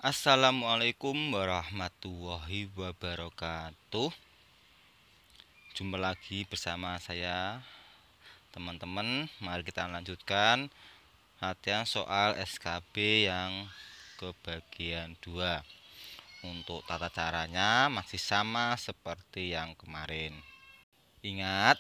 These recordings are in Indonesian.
Assalamualaikum warahmatullahi wabarakatuh. Jumpa lagi bersama saya, teman-teman. Mari kita lanjutkan latihan soal SKB yang ke bagian 2. Untuk tata caranya masih sama seperti yang kemarin. Ingat,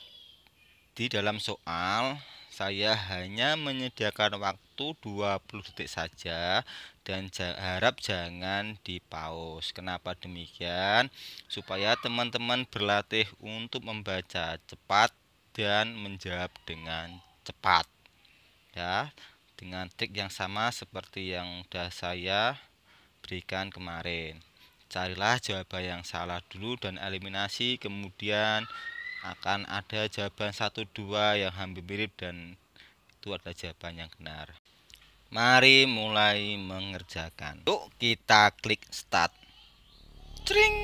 di dalam soal saya hanya menyediakan waktu 20 detik saja dan harap jangan di pause. Kenapa demikian? Supaya teman-teman berlatih untuk membaca cepat dan menjawab dengan cepat. Ya, dengan trik yang sama seperti yang sudah saya berikan kemarin. Carilah jawaban yang salah dulu dan eliminasi, kemudian akan ada jawaban 1, 2 yang hampir mirip dan itu adalah jawaban yang benar. Mari mulai mengerjakan. Yuk kita klik start. Cring.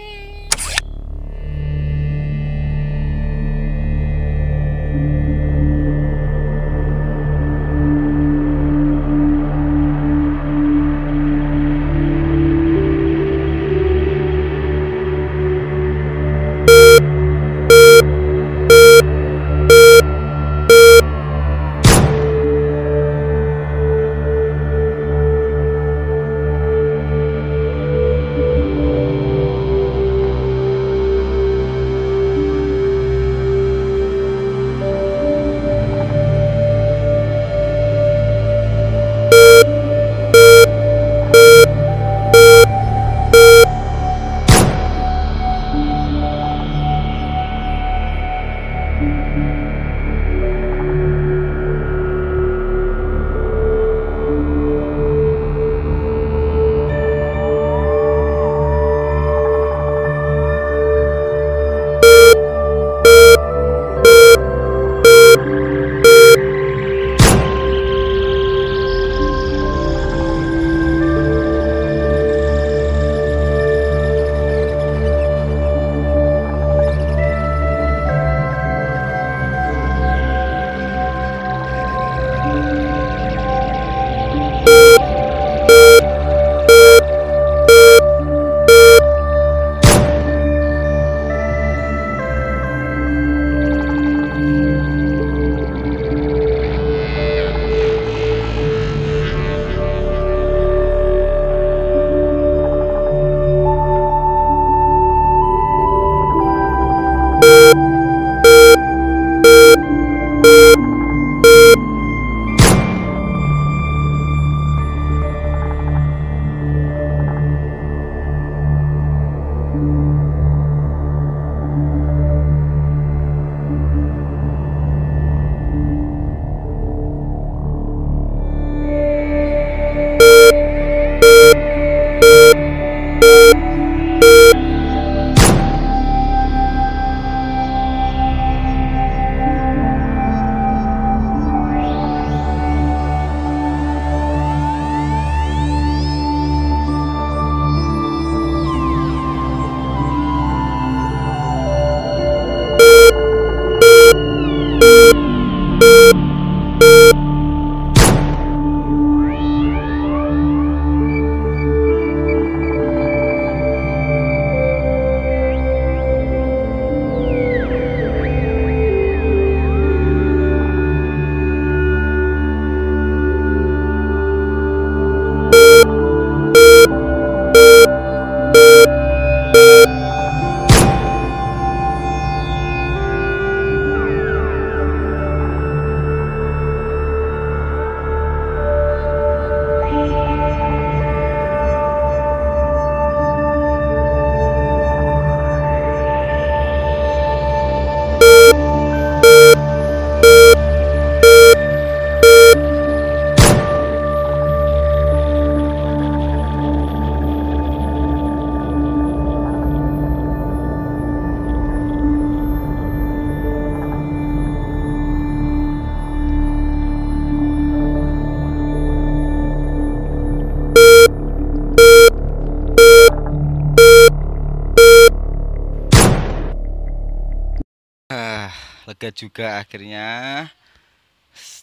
Lega juga akhirnya,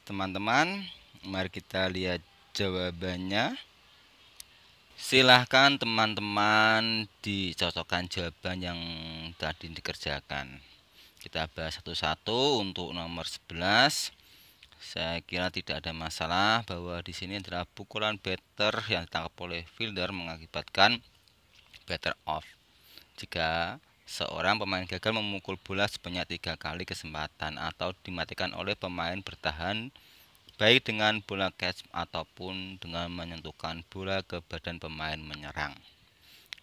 teman-teman. Mari kita lihat jawabannya. Silahkan teman-teman dicocokkan jawaban yang tadi dikerjakan. Kita bahas satu-satu. Untuk nomor 11, saya kira tidak ada masalah bahwa di sini adalah pukulan batter yang ditangkap oleh fielder mengakibatkan batter off. Jika seorang pemain gagal memukul bola sebanyak 3 kali kesempatan atau dimatikan oleh pemain bertahan, baik dengan bola catch ataupun dengan menyentuhkan bola ke badan pemain menyerang.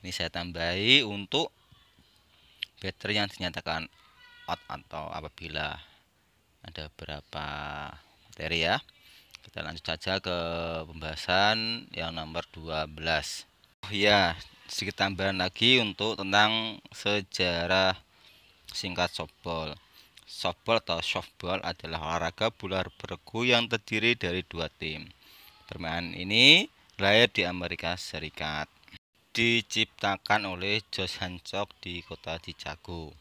Ini saya tambahi untuk batter yang dinyatakan out atau apabila ada beberapa materi ya. Kita lanjut saja ke pembahasan yang nomor 12. Oh ya, sedikit tambahan lagi untuk tentang sejarah singkat softball. Softball atau softball adalah olahraga bola beregu yang terdiri dari 2 tim. Permainan ini lahir di Amerika Serikat. Diciptakan oleh Josh Hancock di kota Chicago.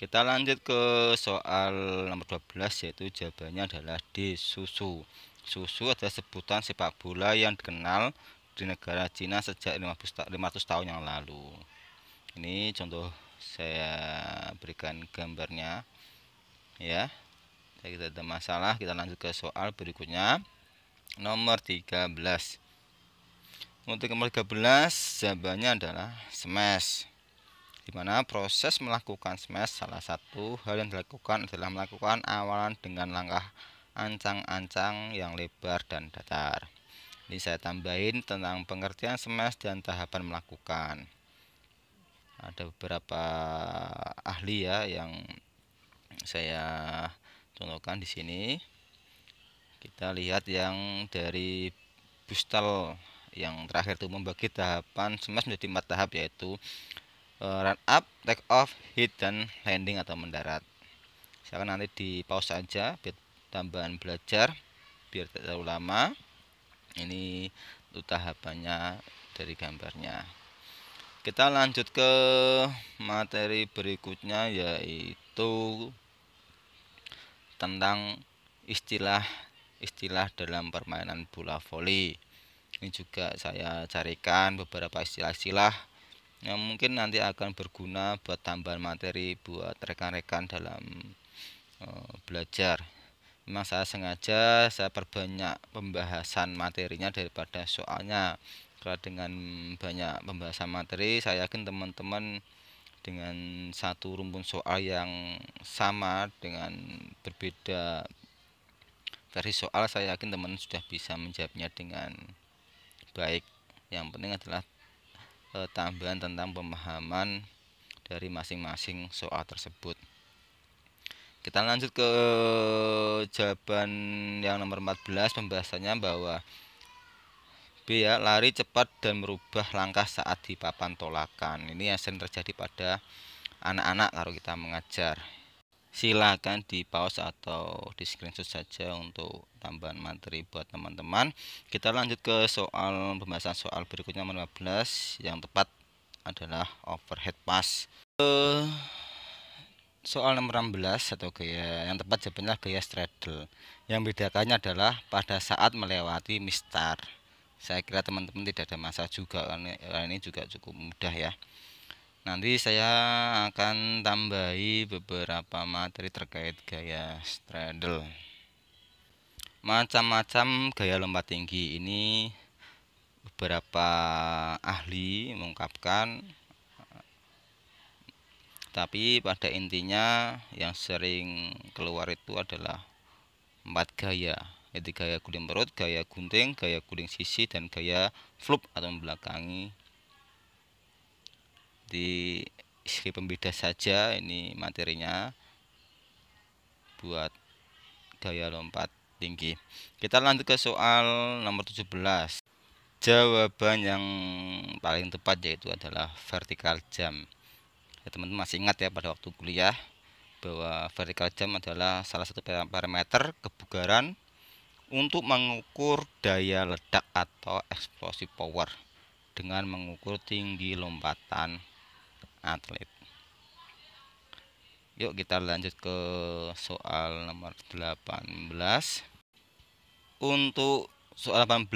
Kita lanjut ke soal nomor 12, yaitu jawabannya adalah D. Susu. Susu adalah sebutan sepak bola yang dikenal di negara Cina sejak 500 tahun yang lalu. Ini contoh saya berikan gambarnya ya. Tidak ada masalah. Kita lanjut ke soal berikutnya, nomor 13. Untuk nomor 13, jawabannya adalah smash, di mana proses melakukan smash salah satu hal yang dilakukan adalah melakukan awalan dengan langkah ancang-ancang yang lebar dan datar. Ini saya tambahin tentang pengertian smash dan tahapan melakukan. Ada beberapa ahli ya yang saya contohkan di sini. Kita lihat yang dari Bustal yang terakhir itu membagi tahapan smash menjadi 4 tahap, yaitu run up, take off, hit, dan landing atau mendarat. Saya nanti di pause saja biar tambahan belajar biar tidak terlalu lama. Ini untuk tahapannya dari gambarnya. Kita lanjut ke materi berikutnya, yaitu tentang istilah dalam permainan bola voli. Ini juga saya carikan beberapa istilah-istilah yang mungkin nanti akan berguna buat tambahan materi buat rekan-rekan dalam belajar. Memang saya sengaja perbanyak pembahasan materinya daripada soalnya. Karena dengan banyak pembahasan materi, saya yakin teman-teman dengan satu rumpun soal yang sama dengan berbeda versi soal, saya yakin teman sudah bisa menjawabnya dengan baik. Yang penting adalah tambahan tentang pemahaman dari masing-masing soal tersebut. Kita lanjut ke jawaban yang nomor 14. Pembahasannya bahwa B ya, lari cepat dan merubah langkah saat di papan tolakan. Ini yang sering terjadi pada anak-anak kalau kita mengajar. Silakan di pause atau di screenshot saja untuk tambahan materi buat teman-teman. Kita lanjut ke soal pembahasan soal berikutnya nomor 15. Yang tepat adalah overhead pass. Soal nomor 16 atau gaya yang tepat jawabannya gaya straddle. Yang bedakannya adalah pada saat melewati mistar. Saya kira teman-teman tidak ada masalah juga, karena ini juga cukup mudah ya. Nanti saya akan tambahi beberapa materi terkait gaya straddle. Macam-macam gaya lompat tinggi ini beberapa ahli mengungkapkan, tapi pada intinya yang sering keluar itu adalah 4 gaya, yaitu gaya guling perut, gaya gunting, gaya guling sisi, dan gaya flip atau membelakangi. Di segi pembeda saja ini materinya buat gaya lompat tinggi. Kita lanjut ke soal nomor 17. Jawaban yang paling tepat yaitu adalah vertical jump. Ya, teman-teman masih ingat ya pada waktu kuliah bahwa vertical jump adalah salah satu parameter kebugaran untuk mengukur daya ledak atau explosive power dengan mengukur tinggi lompatan atlet. Yuk kita lanjut ke soal nomor 18. Untuk Soal 18,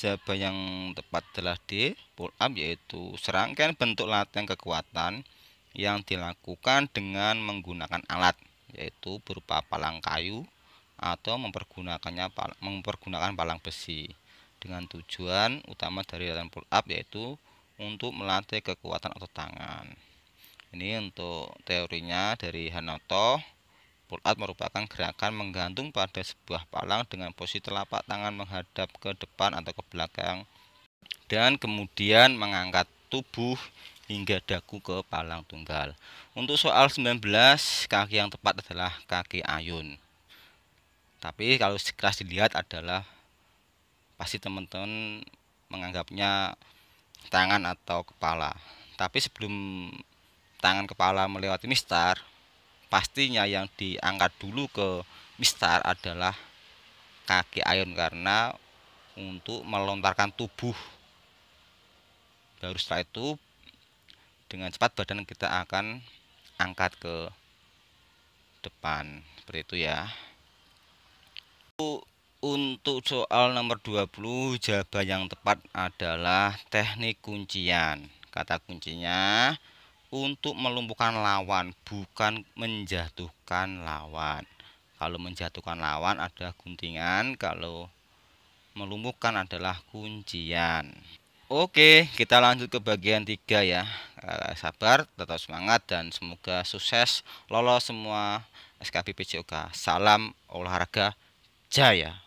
jawaban yang tepat adalah D, pull up, yaitu serangkaian bentuk latihan kekuatan yang dilakukan dengan menggunakan alat, yaitu berupa palang kayu atau mempergunakan palang besi, dengan tujuan utama dari latihan pull up yaitu untuk melatih kekuatan otot tangan. Ini untuk teorinya dari Hanoto. Pull up merupakan gerakan menggantung pada sebuah palang dengan posisi telapak tangan menghadap ke depan atau ke belakang dan kemudian mengangkat tubuh hingga dagu ke palang tunggal. Untuk soal 19, kaki yang tepat adalah kaki ayun. Tapi kalau sekilas dilihat adalah pasti teman-teman menganggapnya tangan atau kepala. Tapi sebelum tangan kepala melewati mistar, pastinya yang diangkat dulu ke mistar adalah kaki ayun, karena untuk melontarkan tubuh. Baru setelah itu dengan cepat badan kita akan angkat ke depan, seperti itu ya. Untuk soal nomor 20, jawaban yang tepat adalah teknik kuncian. Kata kuncinya untuk melumpuhkan lawan, bukan menjatuhkan lawan. Kalau menjatuhkan lawan ada guntingan, kalau melumpuhkan adalah kuncian. Oke, kita lanjut ke bagian 3 ya. Sabar, tetap semangat, dan semoga sukses lolos semua SKB PJOK. Salam olahraga jaya.